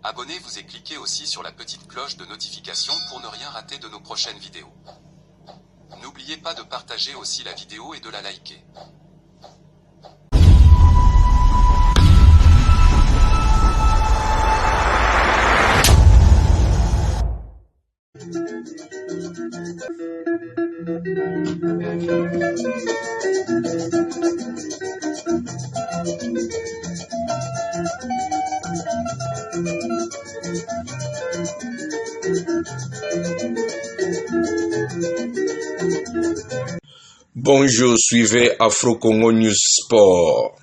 Abonnez-vous et cliquez aussi sur la petite cloche de notification pour ne rien rater de nos prochaines vidéos. N'oubliez pas de partager aussi la vidéo et de la liker. Bonjour, suivez Afro Congo News Sport.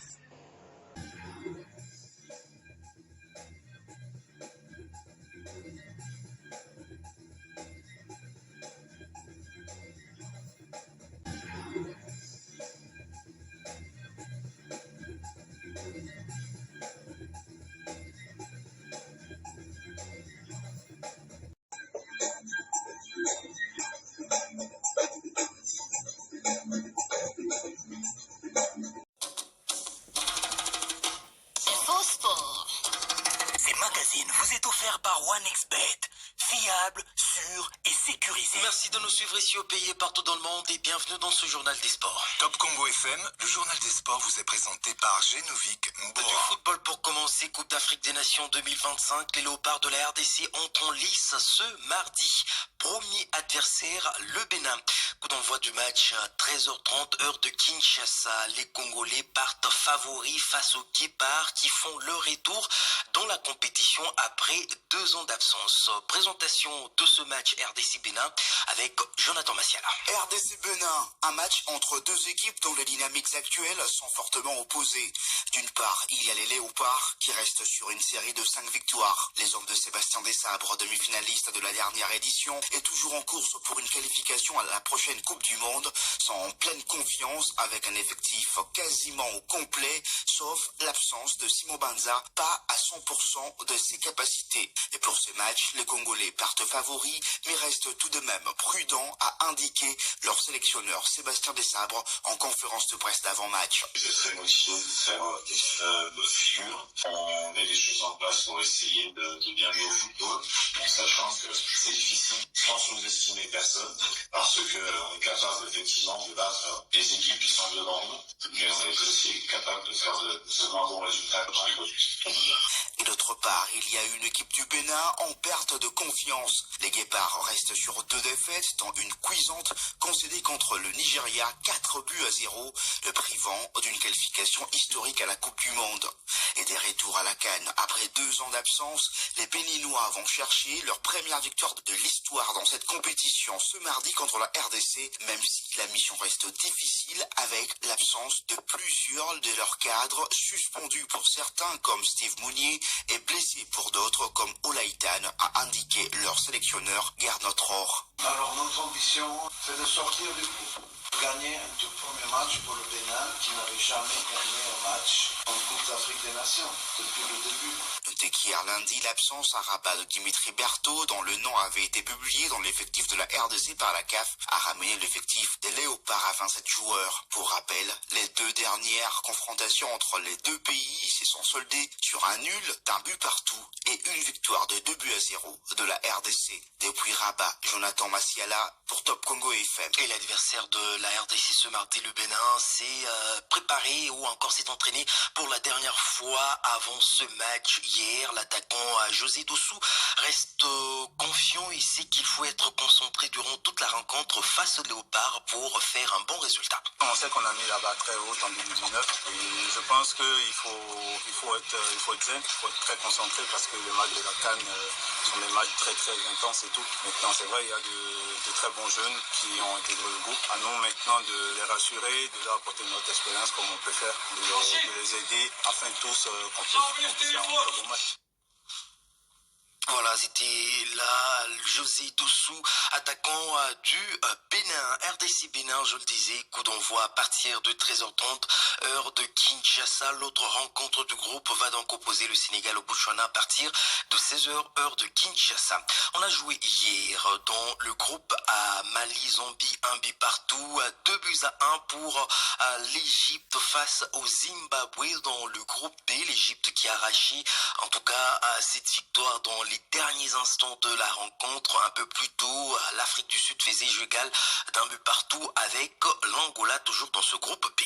Ces magazines vous est offert par OneXBet. Fiable, sûr et sécurisé. Merci de nous suivre ici au pays et partout dans le monde et bienvenue dans ce journal des sports. Top Congo FM, le journal des sports vous est présenté par Genovic Mbora. Du football pour commencer, Coupe d'Afrique des Nations 2025, les Léopards de la RDC entrent en lice ce mardi. Premier adversaire, le Bénin. Coup d'envoi du match à 13h30, heure de Kinshasa. Les Congolais partent favoris face aux Guépards qui font leur retour dans la compétition après 2 ans d'absence. Présentation de ce match RDC-Bénin avec Jonathan Massiala. RDC-Bénin, un match entre deux équipes dont les dynamiques actuelles sont fortement opposées. D'une part, il y a les Léopards qui restent sur une série de 5 victoires. Les hommes de Sébastien Desabre, demi-finaliste de la dernière édition, est toujours en course pour une qualification à la prochaine Coupe du Monde, sont en pleine confiance avec un effectif quasiment au complet, sauf l'absence de Simon Banza, pas à 100% de ses capacités. Et pour ce match, les Congolais partent favoris, mais restent tout de même prudents, a indiqué leur sélectionneur Sébastien Desabre en conférence de presse d'avant-match. Je suis très motivé de faire des figures. On met les choses en place pour essayer de bien jouer au football, en sachant que c'est difficile sans sous-estimer personne, parce qu'on est capable effectivement de battre des équipes qui sont devant nous, mais on est aussi capable de faire de seulement bons résultats dans les autres. Et d'autre part, il y a une équipe du Bénin en perte de confiance. Les Guépards restent sur 2 défaites, dont une cuisante concédée contre le Nigeria 4-0, le privant d'une qualification historique à la Coupe du Monde. Et des retours à la CAN. Après 2 ans d'absence, les Béninois vont chercher leur première victoire de l'histoire dans cette compétition ce mardi contre la RDC, même si la mission reste difficile avec l'absence de plusieurs de leurs cadres suspendus pour certains comme Steve Mounier et blessés pour d'autres comme Olaïtan, a indiqué leur sélectionneur Gernot Rohr. Alors notre ambition, c'est de sortir du groupe. Gagner un tout premier match pour le Bénin qui n'avait jamais gagné un match en Coupe d'Afrique des Nations depuis le début. Notez qu'hier lundi, l'absence à Rabat de Dimitri Berthaud, dont le nom avait été publié dans l'effectif de la RDC par la CAF, a ramené l'effectif des Léopards à 27 joueurs. Pour rappel, les 2 dernières confrontations entre les 2 pays se sont soldées sur un nul d'un but partout et une victoire de 2-0 de la RDC. Depuis Rabat, Jonathan Massiala pour Top Congo FM. Et l'adversaire de la RDC ce mardi, le Bénin, s'est préparé ou encore s'est entraîné pour la dernière fois avant ce match hier. L'attaquant José Dossou reste confiant et sait qu'il faut être concentré durant toute la rencontre face au Léopard pour faire un bon résultat. On sait qu'on a mis la barre très haute en 2019 et je pense qu'il faut être zen, il faut être très concentré parce que les matchs de la CAN sont des matchs très très intenses et tout. Maintenant c'est vrai, il y a de très bons jeunes qui ont intégré le groupe. À nous maintenant de les rassurer, de leur apporter notre expérience comme on peut faire, de les aider afin tous qu'on puisse faire un très bon match. Voilà, c'était là José Dossou, attaquant du Bénin, RDC Bénin, je le disais, coup d'envoi à partir de 13h30, heure de Kinshasa. L'autre rencontre du groupe va donc opposer le Sénégal au Botswana à partir de 16h, heure de Kinshasa. On a joué hier dans le groupe à Mali, Zambie, 1 but partout, 2-1 pour l'Égypte face au Zimbabwe dans le groupe B. L'Égypte qui a arraché en tout cas cette victoire dans les derniers instants de la rencontre. Un peu plus tôt, l'Afrique du Sud faisait jeu égal d'un but partout avec l'Angola, toujours dans ce groupe B.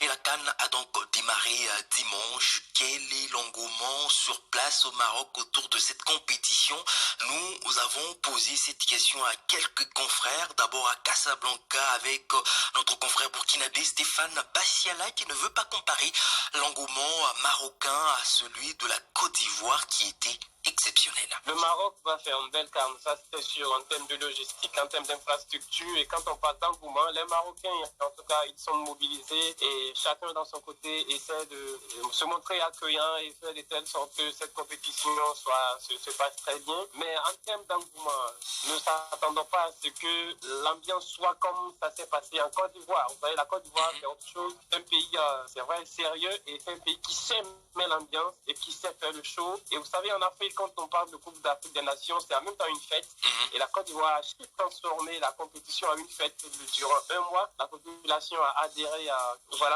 Et la CAN a donc démarré dimanche. Quel est l'engouement sur place au Maroc autour de cette compétition? Nous avons posé cette question à quelques confrères. D'abord à Casablanca avec notre confrère burkinabé Stéphane Bassiala qui ne veut pas comparer l'engouement marocain à celui de la Côte d'Ivoire qui était exceptionnel. Le Maroc va faire une belle CAN, ça c'est sûr, en termes de logistique, en termes d'infrastructure. Et quand on parle d'engouement, les Marocains, en tout cas, ils sont mobilisés et chacun dans son côté essaie de se montrer accueillant et faire de telle sorte que cette compétition se passe très bien. Mais en termes d'engouement, ne s'attendons pas à ce que l'ambiance soit comme ça s'est passé en Côte d'Ivoire. Vous voyez, la Côte d'Ivoire, c'est autre chose. C'est un pays, c'est vrai, sérieux et c'est un pays qui sait mettre l'ambiance et qui sait faire le show. Et vous savez, en Afrique, quand on parle de Coupe d'Afrique des Nations, c'est en même temps une fête. Et la Côte d'Ivoire a su transformer la compétition en une fête durant un mois. La population a adhéré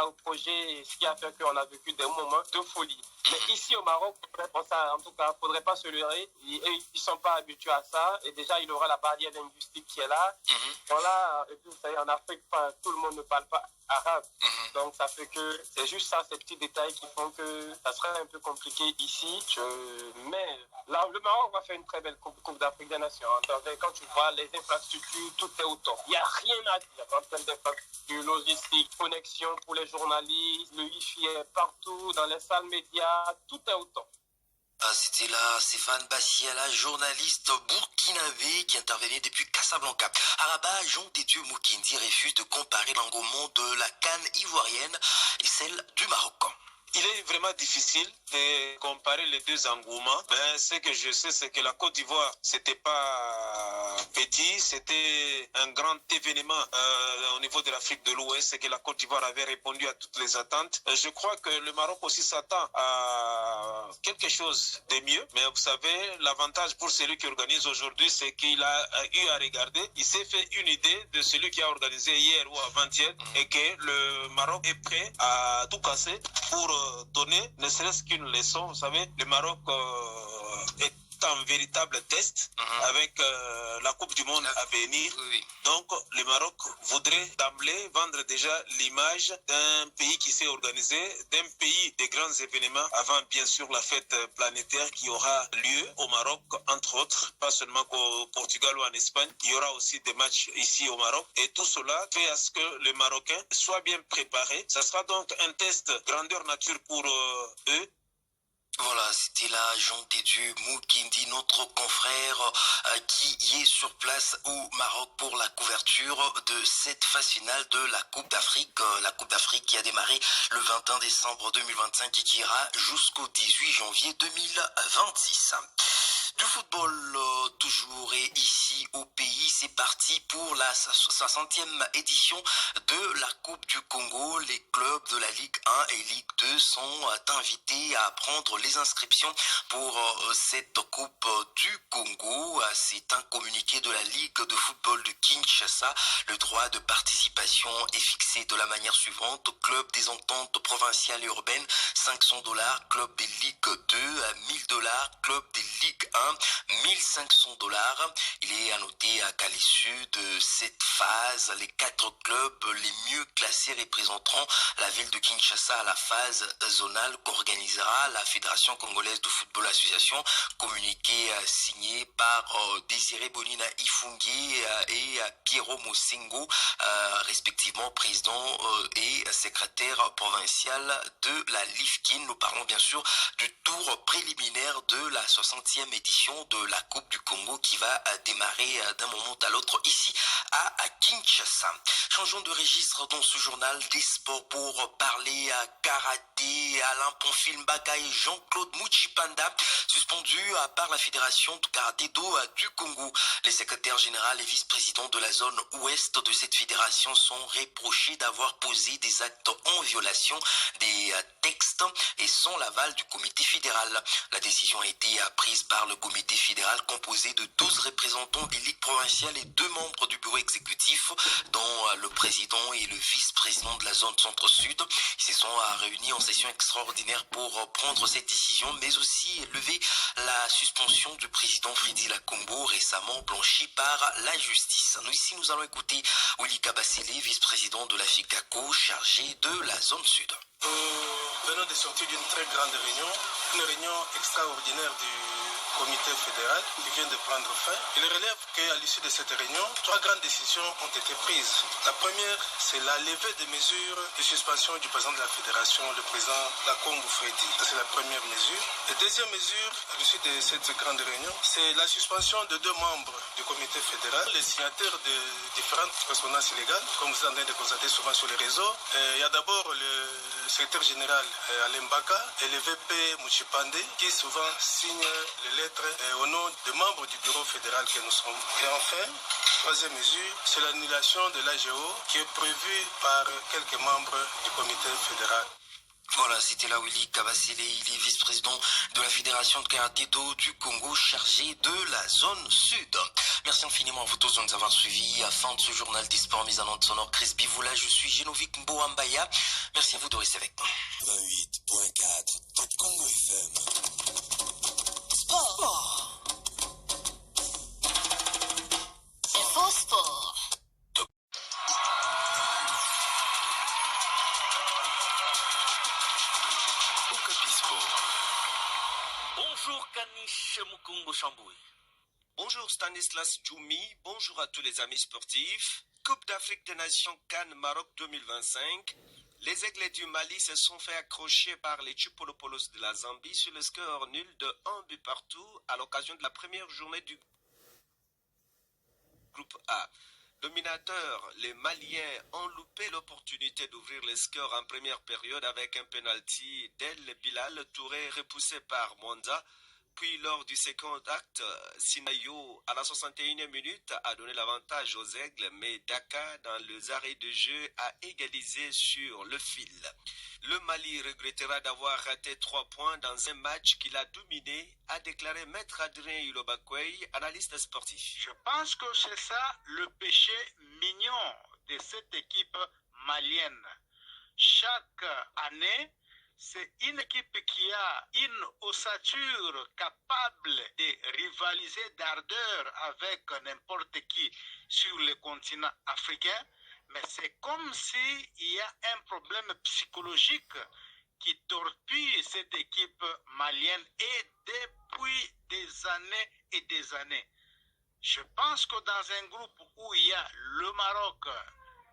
au projet, ce qui a fait qu'on a vécu des moments de folie. Mais ici au Maroc, en tout cas, il ne faudrait pas se leurrer. Ils ne sont pas habitués à ça. Et déjà, il y aura la barrière linguistique qui est là. Et puis, vous savez, en Afrique, tout le monde ne parle pas arabe. Donc, ça fait que c'est juste ça, ces petits détails qui font que ça serait un peu compliqué ici. Mais là, le Maroc va faire une très belle Coupe d'Afrique des Nations. Quand tu vois les infrastructures, tout est au top. Il n'y a rien à dire en termes d'infrastructures, logistique, connexion pour les journalistes, le Wi-Fi est partout, dans les salles médias, tout est au top. C'était là Stéphane Bassiala, journaliste burkinabé qui intervenait depuis Casablanca. À Rabat, Jean Dédieu Moukindi refuse de comparer l'engouement de la CAN ivoirienne et celle du Maroc. Il est vraiment difficile de comparer les deux engouements. Mais ce que je sais, c'est que la Côte d'Ivoire, c'était pas petit, c'était un grand événement au niveau de l'Afrique de l'Ouest, et que la Côte d'Ivoire avait répondu à toutes les attentes. Je crois que le Maroc aussi s'attend à quelque chose de mieux. Mais vous savez, l'avantage pour celui qui organise aujourd'hui, c'est qu'il a eu à regarder. Il s'est fait une idée de celui qui a organisé hier ou avant-hier, et que le Maroc est prêt à tout casser pour donner ne serait-ce qu'une leçon. Vous savez, le Maroc est un véritable test avec la Coupe du Monde à venir. Donc, le Maroc voudrait d'emblée vendre déjà l'image d'un pays qui s'est organisé, d'un pays des grands événements avant, bien sûr, la fête planétaire qui aura lieu au Maroc, entre autres, pas seulement qu'au Portugal ou en Espagne. Il y aura aussi des matchs ici au Maroc. Et tout cela fait à ce que les Marocains soient bien préparés. Ça sera donc un test grandeur nature pour eux. Voilà, c'était là Jean Dédieu Moukindi, notre confrère qui est sur place au Maroc pour la couverture de cette phase finale de la Coupe d'Afrique. La Coupe d'Afrique qui a démarré le 21 décembre 2025 et qui ira jusqu'au 18 janvier 2026. Du football toujours, et ici au pays, c'est parti pour la 60e édition de la Coupe du Congo. Les clubs de la Ligue 1 et Ligue 2 sont invités à prendre les inscriptions pour cette Coupe du Congo. C'est un communiqué de la Ligue de football de Kinshasa. Le droit de participation est fixé de la manière suivante. Club des ententes provinciales et urbaines, $500. Club des Ligue 2, $1000. Club des Ligue 1, $1500. Il est à noter qu'à l'issue de cette phase, les 4 clubs les mieux classés représenteront la ville de Kinshasa à la phase zonale qu'organisera la Fédération congolaise de football association. Communiqué signé par Désiré Bonina Ifungi et Piero Mosengo, respectivement président et secrétaire provincial de la LIFKIN. Nous parlons bien sûr du tour préliminaire de la 60e édition de la Coupe du Congo qui va démarrer d'un moment à l'autre ici à Kinshasa. Changeons de registre dans ce journal des sports pour parler à karaté. Alain Ponfil Mbaga et Jean-Claude Mouchipanda suspendu par la Fédération de karaté-do du Congo. Les secrétaires généraux et vice-présidents de la zone ouest de cette fédération sont reprochés d'avoir posé des actes en violation des textes et sans l'aval du comité fédéral. La décision a été prise par le comité fédéral composé de 12 représentants des ligues provinciales et 2 membres du bureau exécutif, dont le président et le vice-président de la zone centre-sud. Ils se sont réunis en session extraordinaire pour prendre cette décision, mais aussi lever la suspension du président Freddy Lakombo, récemment blanchi par la justice. Nous allons écouter Willy Kabasele, vice-président de la FICACO, chargé de la zone sud. Nous venons de sortir d'une très grande réunion, une réunion extraordinaire du comité fédéral qui vient de prendre fin. Il relève qu'à l'issue de cette réunion, 3 grandes décisions ont été prises. La première, c'est la levée des mesures de suspension du président de la fédération, le président Lakombo Freddy. C'est la première mesure. La deuxième mesure, à l'issue de cette grande réunion, c'est la suspension de 2 membres du comité fédéral, les signataires de différentes correspondances illégales, comme vous êtes en train de constater souvent sur les réseaux. Il y a d'abord le secrétaire général Alain Baka et le VP Mouchipande qui souvent signent les lettres au nom des membres du bureau fédéral que nous sommes. Et enfin, troisième mesure, c'est l'annulation de l'AGO qui est prévue par quelques membres du comité fédéral. Voilà, c'était là Willy Kabasele, il est vice-président de la Fédération de karaté-do du Congo, chargé de la zone sud. Merci infiniment à vous tous de nous avoir suivis. À la fin de ce journal des sports mis en onde sonore, Chris Bivoula, je suis Genovic Mboambaya. Merci à vous de rester avec nous. 28.4 Top Congo FM. Sport. Info Sport. Bonjour Kanish Mukungo Chamboui. Bonjour Stanislas Djoumi, bonjour à tous les amis sportifs. Coupe d'Afrique des Nations Cannes Maroc 2025. Les Aigles du Mali se sont fait accrocher par les Chipolopolos de la Zambie sur le score nul de 1 but partout à l'occasion de la première journée du groupe A. Dominateurs, les Maliens ont loupé l'opportunité d'ouvrir le score en première période avec un penalty d'El Bilal Touré repoussé par Monza. Puis lors du second acte, Sinayo à la 61e minute a donné l'avantage aux Aigles, mais Dakar dans les arrêts de jeu a égalisé sur le fil. Le Mali regrettera d'avoir raté 3 points dans un match qu'il a dominé, a déclaré Maître Adrien Ilobakwei, analyste sportif. Je pense que c'est ça le péché mignon de cette équipe malienne. Chaque année, c'est une équipe qui a une ossature capable de rivaliser d'ardeur avec n'importe qui sur le continent africain, mais c'est comme s'il y a un problème psychologique qui torpille cette équipe malienne et depuis des années et des années. Je pense que dans un groupe où il y a le Maroc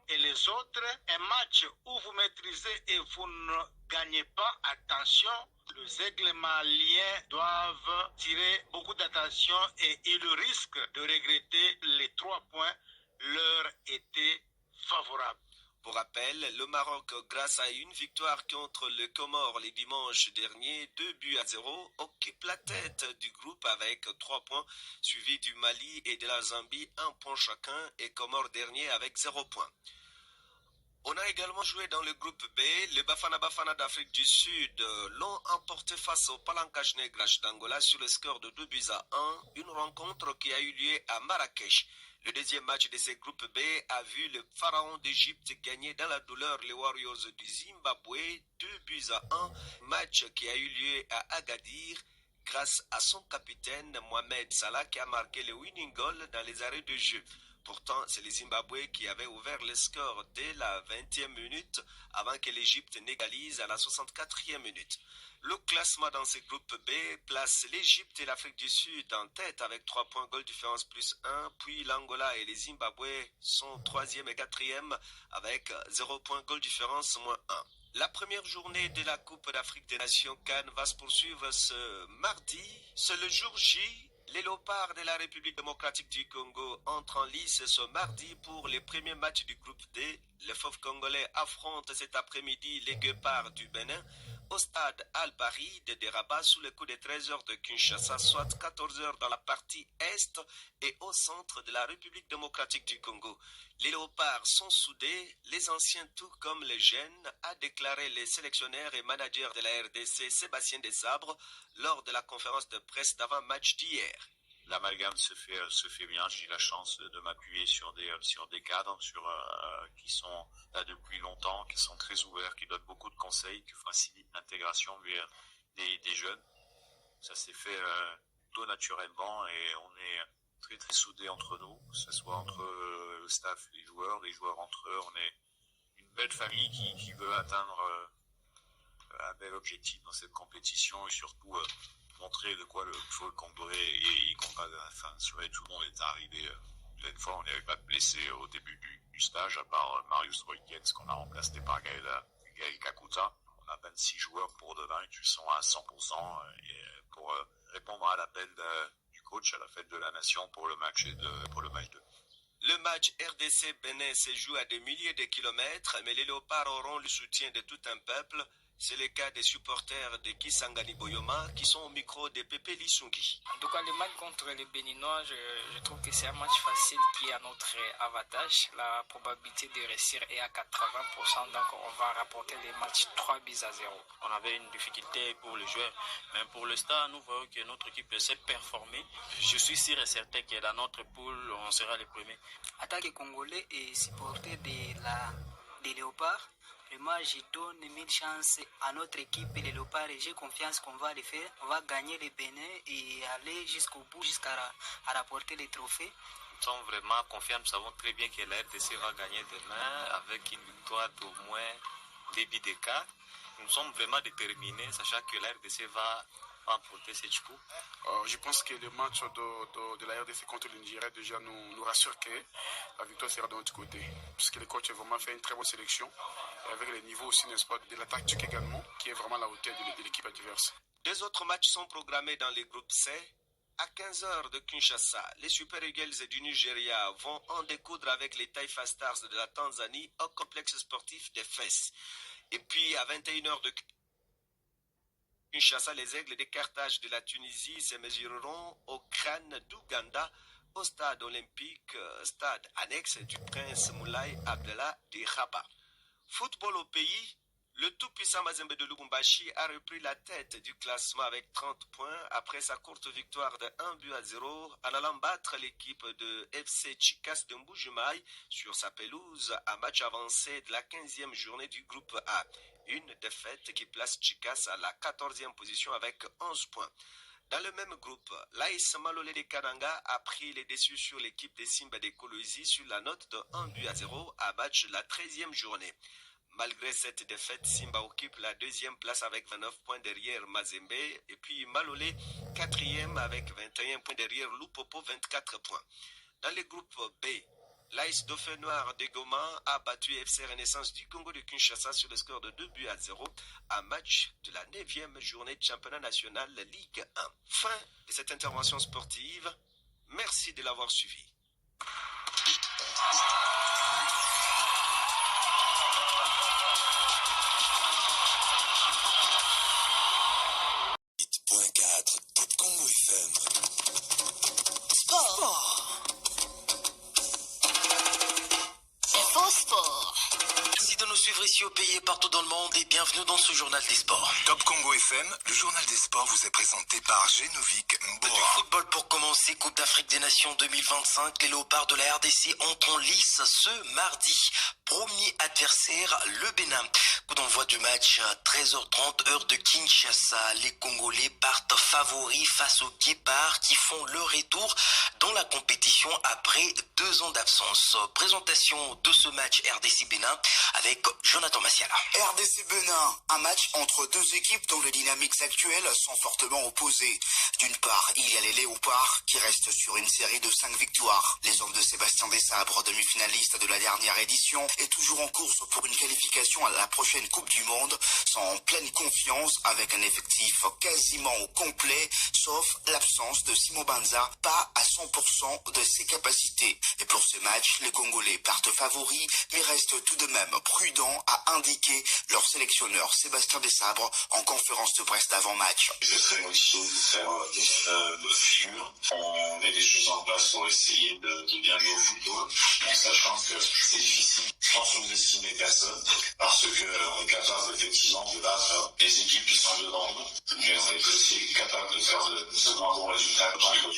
et les autres, un match où vous maîtrisez et vous ne gagnez pas, attention, les aigles maliens doivent tirer beaucoup d'attention et ils risquent de regretter les 3 points leur étaient favorables. Pour rappel, le Maroc, grâce à une victoire contre le Comore les dimanches derniers, 2-0, occupe la tête du groupe avec 3 points, suivi du Mali et de la Zambie, 1 point chacun, et Comore dernier avec 0 points. On a également joué dans le groupe B. Les Bafana Bafana d'Afrique du Sud l'ont emporté face au Palancash Negras d'Angola sur le score de 2-1, une rencontre qui a eu lieu à Marrakech. Le deuxième match de ce groupe B a vu le Pharaon d'Égypte gagner dans la douleur les Warriors du Zimbabwe 2-1, match qui a eu lieu à Agadir grâce à son capitaine Mohamed Salah qui a marqué le winning goal dans les arrêts de jeu. Pourtant, c'est les Zimbabwe qui avaient ouvert le score dès la 20e minute avant que l'Égypte n'égalise à la 64e minute. Le classement dans ce groupe B place l'Égypte et l'Afrique du Sud en tête avec 3 points goal différence plus 1, puis l'Angola et les Zimbabwe sont 3e et 4e avec 0 points goal différence moins 1. La première journée de la Coupe d'Afrique des Nations Cannes va se poursuivre ce mardi. C'est le jour J. Les Léopards de la République démocratique du Congo entrent en lice ce mardi pour les premiers matchs du groupe D. Les Fauves congolais affrontent cet après-midi les Guépards du Bénin. au stade Al-Baride de Rabat sous le coup de 13h de Kinshasa, soit 14h dans la partie est et au centre de la République démocratique du Congo. Les léopards sont soudés, les anciens tout comme les jeunes, a déclaré le sélectionneur et manager de la RDC Sébastien Desabre lors de la conférence de presse d'avant-match d'hier. L'amalgame se fait bien. J'ai la chance de m'appuyer sur des cadres qui sont là depuis longtemps, qui sont très ouverts, qui donnent beaucoup de conseils, qui facilitent l'intégration des jeunes. Ça s'est fait tout naturellement et on est très très soudés entre nous, que ce soit entre le staff et les joueurs entre eux. On est une belle famille qui veut atteindre un bel objectif dans cette compétition et surtout montrer de quoi le football congolais et tout le monde est arrivé. Une fois, on n'avait pas de blessés au début du stage, à part Marius Roykens qu'on a remplacé par Gaël Kakuta. On a 26 joueurs pour demain qui sont à 100% et pour répondre à l'appel du coach à la fête de la nation pour le match 2. Le match RDC Bénin se joue à des milliers de kilomètres, mais les léopards auront le soutien de tout un peuple. C'est le cas des supporters de Kisangani Boyoma qui sont au micro de Pépé Lissungi. En tout cas, le match contre les Béninois, je trouve que c'est un match facile qui est à notre avantage. La probabilité de réussir est à 80%, donc on va rapporter les matchs 3-0. On avait une difficulté pour les joueurs, mais pour le stade, nous voyons que notre équipe s'est performée. Je suis sûr et certain que dans notre poule, on sera les premiers. En tant que Congolais et supporter des Léopards, vraiment, je donne 1000 chances à notre équipe et les Léopards et j'ai confiance qu'on va le faire. On va gagner les Bénin et aller jusqu'au bout, jusqu'à rapporter les trophées. Nous sommes vraiment confiants, nous savons très bien que la RDC va gagner demain avec une victoire d'au moins 2 buts d'écart. Nous sommes vraiment déterminés, sachant que la RDC va remporter cette coupe. Je pense que le match de la RDC contre le Nigeria déjà nous rassure que la victoire sera de notre côté. Puisque le coach a vraiment fait une très bonne sélection, et avec le niveau aussi, n'est-ce pas, de la tactique également, qui est vraiment à la hauteur de l'équipe adverse. 2 autres matchs sont programmés dans les groupes C. À 15h de Kinshasa, les Super Eagles du Nigeria vont en découdre avec les Taifa Stars de la Tanzanie au complexe sportif des Fesses. Et puis à 21h de Kinshasa, les Aigles de Carthage de la Tunisie se mesureront au crâne d'Ouganda au stade olympique, stade annexe du prince Moulay Abdallah de Rabat. Football au pays, le tout-puissant Mazembe de Lubumbashi a repris la tête du classement avec 30 points après sa courte victoire de 1-0 en allant battre l'équipe de FC Chikas de Mbujimaï sur sa pelouse à match avancé de la 15e journée du groupe A. Une défaite qui place Chikas à la 14e position avec 11 points. Dans le même groupe, l'AS Malolé de Kananga a pris les déçus sur l'équipe des Simba de Kolwezi sur la note de 1-0 à match de la 13e journée. Malgré cette défaite, Simba occupe la 2e place avec 29 points derrière Mazembe et puis Malolé 4e avec 21 points derrière Lupopo 24 points. Dans le groupe B, l'AS Dauphin Noir de Goma a battu FC Renaissance du Congo de Kinshasa sur le score de 2-0 à match de la 9e journée de championnat national Ligue 1. Fin de cette intervention sportive. Merci de l'avoir suivi. Top Congo FM. Sport. Sport. Merci de nous suivre ici au pays et partout dans le monde et bienvenue dans ce journal des sports. Top Congo FM, le journal des sports vous est présenté par Genovic Mbora. Du football pour commencer, Coupe d'Afrique des Nations 2025, les léopards de la RDC entrent en lice ce mardi. Premier adversaire, le Bénin. Coup d'envoi du match à 13h30 heure de Kinshasa. Les Congolais partent favoris face aux Guépards qui font leur retour dans la compétition après 2 ans d'absence. Présentation de ce match RDC Bénin avec Jonathan Massiala. RDC Bénin, un match entre 2 équipes dont les dynamiques actuelles sont fortement opposées. D'une part, il y a les Léopards qui restent sur une série de 5 victoires. Les hommes de Sébastien Desabre, demi-finaliste de la dernière édition, est toujours en course pour une qualification à la prochaine Coupe du Monde, sont en pleine confiance avec un effectif quasiment au complet, sauf l'absence de Simon Banza, pas à 100% de ses capacités. Et pour ce match, les Congolais partent favoris, mais restent tout de même prudents a indiqué leur sélectionneur Sébastien Desabre en conférence de presse d'avant-match. Je serais motivé de faire notre figure. On met des choses en place pour essayer de bien jouer au football, en sachant que c'est difficile sans sous-estimer personne, parce qu'on est capable effectivement de battre les équipes qui sont devant nous, mais on est aussi capable de faire de bons résultats dans les autres.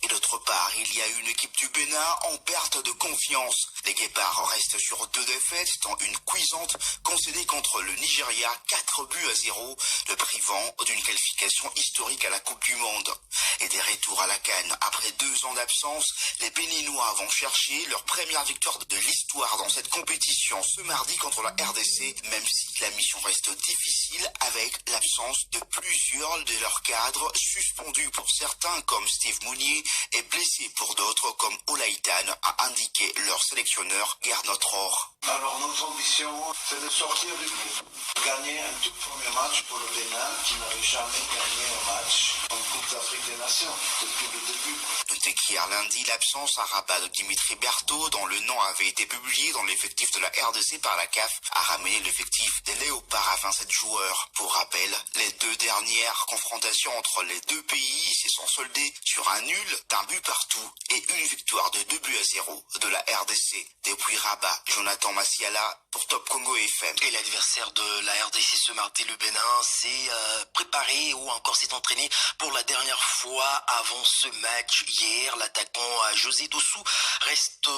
Et d'autre part, il y a une équipe du Bénin en perte de confiance. Les Guépards restent sur 2 défaites, dont une cuisante concédée contre le Nigeria 4-0, le privant d'une qualification historique à la Coupe du Monde. Et des retours à la CAN. Après 2 ans d'absence, les Béninois vont chercher leur première victoire de l'histoire dans cette compétition ce mardi contre la RDC, même si la mission reste difficile avec l'absence de plusieurs de leurs cadres suspendus pour certains comme Steve Mounier et blessés pour d'autres comme Olaïtan, a indiqué leur sélectionneur Gernot Rohr. Alors notre ambition, c'est de sortir du groupe, gagner un tout premier match pour le Bénin qui n'avait jamais gagné un match en Coupe d'Afrique des Nations depuis le début. Notez qu'hier lundi, l'absence à Rabat de Dimitri Berthaud, dont le nom avait été publié dans l'effectif de la RDC par la CAF, a ramené l'effectif des Léopards à 27 joueurs. Pour rappel, les 2 dernières confrontations entre les 2 pays se sont soldées sur un nul d'1 but partout et une victoire de 2-0 de la RDC. Depuis Rabat, Jonathan Massiala pour Top Congo FM. Et l'adversaire de la RDC ce mardi, le Bénin, s'est préparé ou encore s'est entraîné pour la dernière fois avant ce match hier. L'attaquant José Dossou reste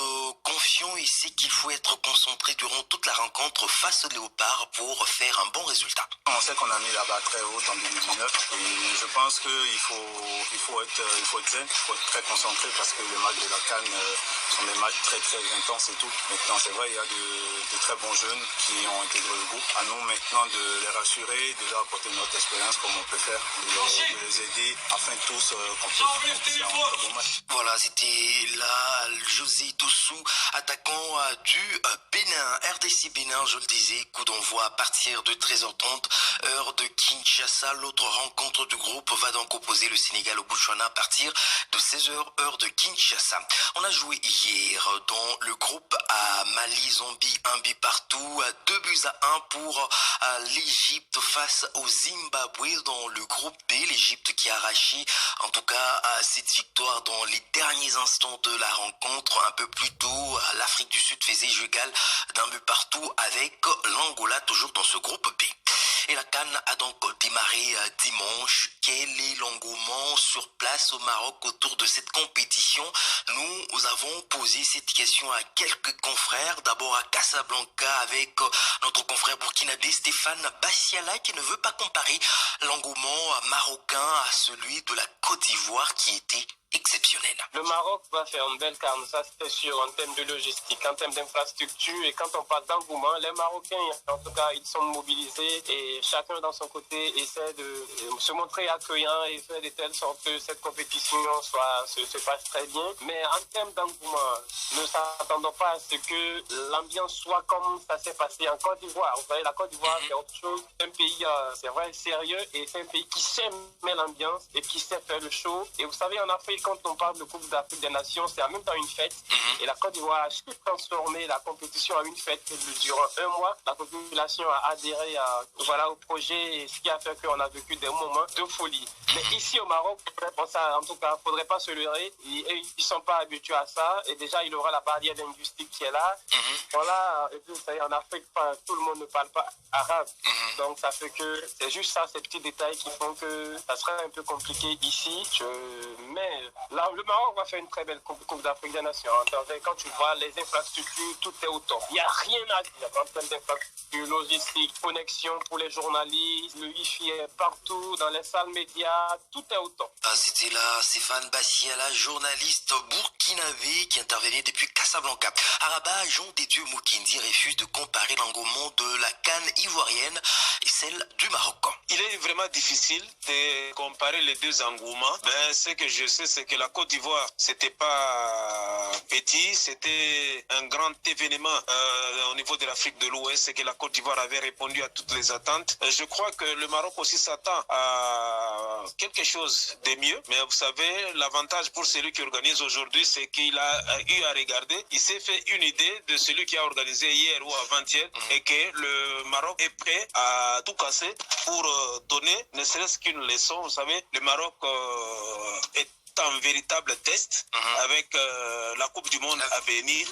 confiant et sait qu'il faut être concentré durant toute la rencontre face au Léopard pour faire un bon résultat. On sait qu'on a mis la barre très haute en 2019 et je pense qu'il faut être zen, il faut être très concentré parce que les matchs de la CAN sont des matchs très très intenses et tout. Maintenant c'est vrai, il y a de très bons jeunes qui ont intégré le groupe. À nous maintenant de les rassurer, de leur apporter notre expérience comme on peut faire, de les aider afin que tous qu'on puisse faire un bon match. Voilà, c'était là José Dossou, attaquant du Bénin, RDC Bénin, je le disais, coup d'envoi à partir de 13h30, heure de Kinshasa. L'autre rencontre du groupe va donc opposer le Sénégal au Botswana à partir de 16h, heure de Kinshasa. On a joué hier dans le groupe à Mali, Zambie, 1 but partout, 2-1 pour l'Égypte face au Zimbabwe dans le groupe B. L'Égypte qui a arraché en tout cas cette victoire dans les derniers instants de la rencontre. Un peu plus tôt, l'Afrique du Sud faisait jeu égal d'1 but partout avec l'Angola, toujours dans ce groupe B. Et la CAN a donc démarré dimanche. Quel est l'engouement sur place au Maroc autour de cette compétition? Nous avons posé cette question à quelques confrères. D'abord à Casablanca avec notre confrère burkinabé Stéphane Bassiala qui ne veut pas comparer l'engouement marocain à celui de la Côte d'Ivoire qui était exceptionnel. Le Maroc va faire une belle CAN, ça c'est sûr, en termes de logistique, en termes d'infrastructure. Et quand on parle d'engouement, les Marocains, en tout cas, ils sont mobilisés et chacun dans son côté essaie de se montrer accueillant et faire de telle sorte que cette compétition se passe très bien. Mais en termes d'engouement, ne s'attendons pas à ce que l'ambiance soit comme ça s'est passé en Côte d'Ivoire. Vous savez, la Côte d'Ivoire, c'est autre chose. C'est un pays, c'est vrai, sérieux et c'est un pays qui sait mettre l'ambiance et qui sait faire le show. Et vous savez, en Afrique, quand on parle de Coupe d'Afrique des Nations, c'est en même temps une fête. Et la Côte d'Ivoire a su transformer la compétition en une fête. Durant 1 mois, la population a adhéré au projet, et ce qui a fait qu'on a vécu des moments de folie. Mais ici au Maroc, en tout cas, il ne faudrait pas se leurrer. Ils ne sont pas habitués à ça. Et déjà, il y aura la barrière linguistique qui est là. Voilà. Et puis, vous savez, en Afrique, tout le monde ne parle pas arabe. Donc, ça fait que c'est juste ça, ces petits détails qui font que ça serait un peu compliqué ici. Mais là, le Maroc va faire une très belle Coupe d'Afrique des Nations. Quand tu vois les infrastructures, tout est au top. Il n'y a rien à dire en termes d'infrastructures, logistique, connexion pour les journalistes, le Wi-Fi est partout, dans les salles médias, tout est au top. C'était là Stéphane Bassiala, journaliste burkinabé qui intervenait depuis Casablanca. À Rabat, Jean Dédieu Moukindi refuse de comparer l'engouement de la CAN ivoirienne et celle du Maroc. Il est vraiment difficile de comparer les deux engouements. Mais ce que je sais, c'est que la Côte d'Ivoire, c'était pas petit, c'était un grand événement au niveau de l'Afrique de l'Ouest, et que la Côte d'Ivoire avait répondu à toutes les attentes. Je crois que le Maroc aussi s'attend à quelque chose de mieux. Mais vous savez, l'avantage pour celui qui organise aujourd'hui, c'est qu'il a eu à regarder. Il s'est fait une idée de celui qui a organisé hier ou avant-hier et que le Maroc est prêt à tout casser pour donner ne serait-ce qu'une leçon. Vous savez, le Maroc est un véritable test avec la Coupe du Monde à venir.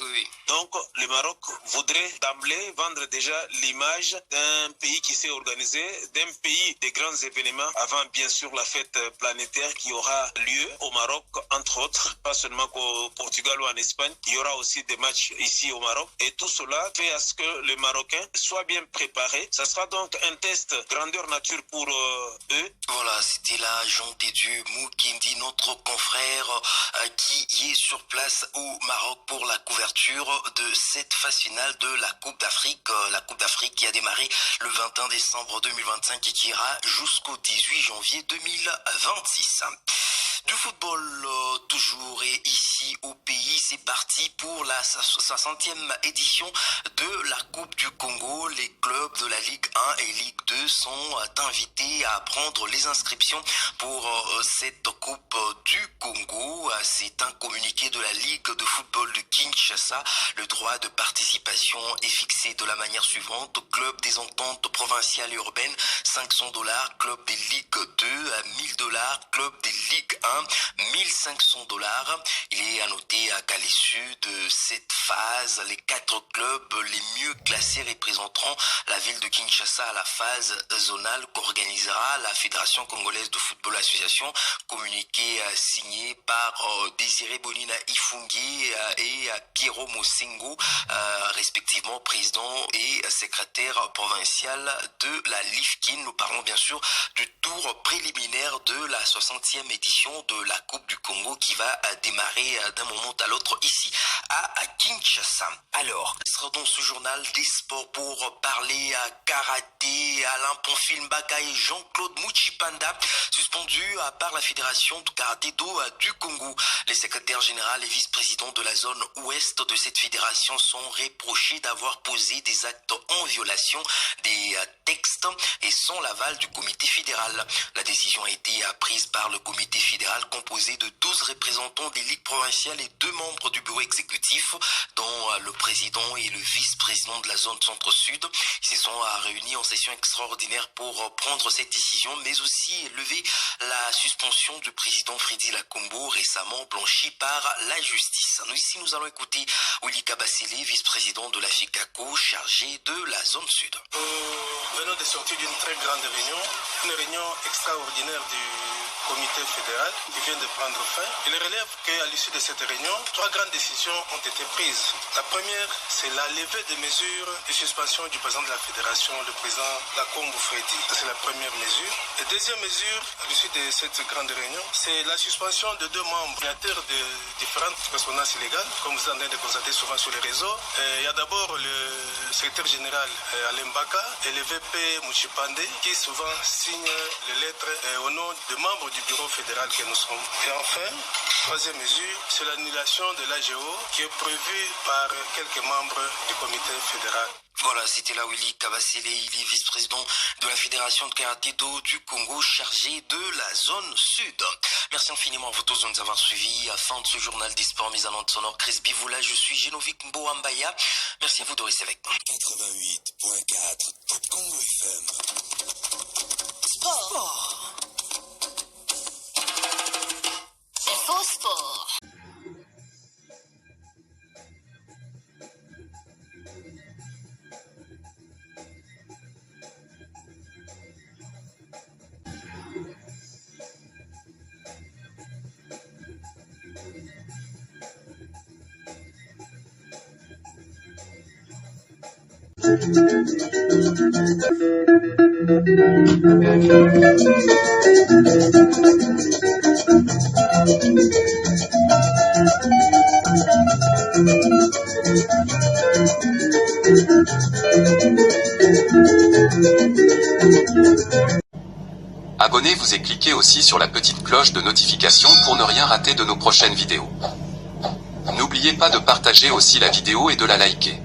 Donc le Maroc voudrait d'emblée vendre déjà l'image d'un pays qui s'est organisé, d'un pays des grands événements avant bien sûr la fête planétaire qui aura lieu au Maroc entre autres, pas seulement qu'au Portugal ou en Espagne. Il y aura aussi des matchs ici au Maroc et tout cela fait à ce que les Marocains soient bien préparés. Ça sera donc un test grandeur nature pour eux. Voilà, c'était là Jean Dédieu Moukindi, notre confrère qui est sur place au Maroc pour la couverture de cette phase finale de la Coupe d'Afrique. La Coupe d'Afrique qui a démarré le 21 décembre 2025 et qui ira jusqu'au 18 janvier 2026. Du football toujours et ici au pays, c'est parti pour la 60e édition de la Coupe du Congo. Les clubs de la Ligue 1 et Ligue 2 sont invités à prendre les inscriptions pour cette Coupe du Congo. C'est un communiqué de la Ligue de football de Kinshasa. Le droit de participation est fixé de la manière suivante. Club des ententes provinciales et urbaines, $500. Club des Ligue 2, $1000. Club des Ligue 1, $1500. Il est à noter qu'à l'issue de cette phase, les 4 clubs les mieux classés représenteront la ville de Kinshasa à la phase zonale qu'organisera la Fédération congolaise de football association. Communiqué signé par Désiré Bonina Ifungi et Piero Mosengo, respectivement président et secrétaire provincial de la LIFKIN. Nous parlons bien sûr du tour préliminaire de la 60e édition de la Coupe du Congo qui va démarrer d'un moment à l'autre ici à Kinshasa. Alors, ce sera dans ce journal des sports pour parler à karaté, Alain Ponfil-Mbaka et Jean-Claude Mouchipanda, suspendus par la Fédération de karaté do du Congo. Les secrétaires généraux et vice-présidents de la zone ouest de cette fédération sont reprochés d'avoir posé des actes en violation des textes et sans l'aval du comité fédéral. La décision a été prise par le comité fédéral composé de 12 représentants des ligues provinciales et 2 membres du bureau exécutif, dont le président et le vice-président de la zone centre-sud. Ils se sont réunis en session extraordinaire pour prendre cette décision, mais aussi lever la suspension du président Freddy Lakombo, récemment blanchi par la justice. Nous allons écouter Willy Kabasele, vice-président de la FICACO, chargé de la zone sud. Nous venons de sortir d'une très grande réunion, une réunion extraordinaire du comité fédéral qui vient de prendre fin. Il relève qu'à l'issue de cette réunion, 3 grandes décisions ont été prises. La première, c'est la levée des mesures de suspension du président de la fédération, le président Lakombo Freddy. C'est la première mesure. La deuxième mesure, à l'issue de cette grande réunion, c'est la suspension de 2 membres signataires de différentes correspondances illégales, comme vous en avez constaté souvent sur les réseaux. Il y a d'abord le secrétaire général Alain Mbaka et le VP Mouchipande qui souvent signent les lettres au nom des membres du bureau fédéral que nous sommes. Et enfin, troisième mesure, c'est l'annulation de l'AGO qui est prévue par quelques membres du comité fédéral. Voilà, c'était là Willy Kabasele, il est vice-président de la Fédération de karaté do du Congo, chargé de la zone sud. Merci infiniment à vous tous de nous avoir suivis. À fin de ce journal des sports mis à l'antenne sonore Chris Bivoula, je suis Genovic Mboambaya. Merci à vous de rester avec nous. 88.4 Top Congo FM. Sport. Info Sport. Abonnez-vous et cliquez aussi sur la petite cloche de notification pour ne rien rater de nos prochaines vidéos. N'oubliez pas de partager aussi la vidéo et de la liker.